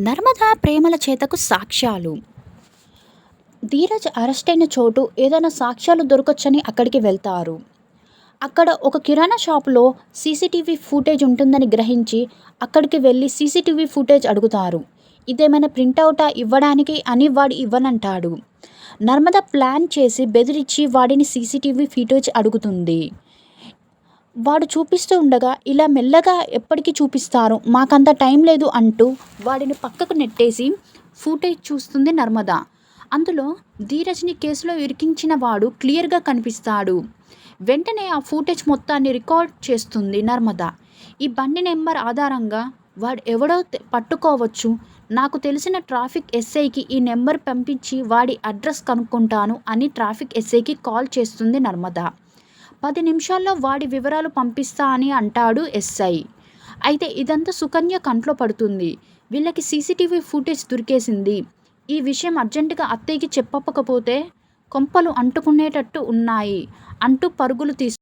నర్మదా ప్రేమల చేతకు సాక్ష్యాలు. ధీరజ్ అరెస్ట్ అయిన చోటు ఏదైనా సాక్ష్యాలు దొరకొచ్చని అక్కడికి వెళ్తారు. అక్కడ ఒక కిరాణా షాపులో సీసీటీవీ ఫుటేజ్ ఉంటుందని గ్రహించి అక్కడికి వెళ్ళి సీసీటీవీ ఫుటేజ్ అడుగుతారు. ఇదేమైనా ప్రింటౌటా ఇవ్వడానికి అని వాడు ఇవ్వనంటాడు. నర్మద ప్లాన్ చేసి బెదిరించి వాడిని సీసీటీవీ ఫుటేజ్ అడుగుతుంది. వాడు చూపిస్తూ ఉండగా ఇలా మెల్లగా ఎప్పటికీ చూపిస్తారు, మాకంత టైం లేదు అంటూ వాడిని పక్కకు నెట్టేసి ఫుటేజ్ చూస్తుంది నర్మద. అందులో ధీరజ్ని కేసులో ఇరికించిన వాడు క్లియర్గా కనిపిస్తాడు. వెంటనే ఆ ఫుటేజ్ మొత్తాన్ని రికార్డ్ చేస్తుంది నర్మద. ఈ బండి నెంబర్ ఆధారంగా వాడు ఎవడో పట్టుకోవచ్చు, నాకు తెలిసిన ట్రాఫిక్ ఎస్ఐకి ఈ నెంబర్ పంపించి వాడి అడ్రస్ కనుక్కుంటాను అని ట్రాఫిక్ ఎస్ఐకి కాల్ చేస్తుంది నర్మద. 10 నిమిషాల్లో వాడి వివరాలు పంపిస్తా అని అంటాడు ఎస్ఐ. అయితే ఇదంతా సుకన్య కంట్లో పడుతుంది. వీళ్ళకి సీసీటీవీ ఫుటేజ్ దొరికేసింది. ఈ విషయం అర్జెంటుగా అత్తయ్యకి చెప్పకపోతే కొంపలు అంటుకునేటట్టు ఉన్నాయి అంటూ పరుగులు తీస్తుంది.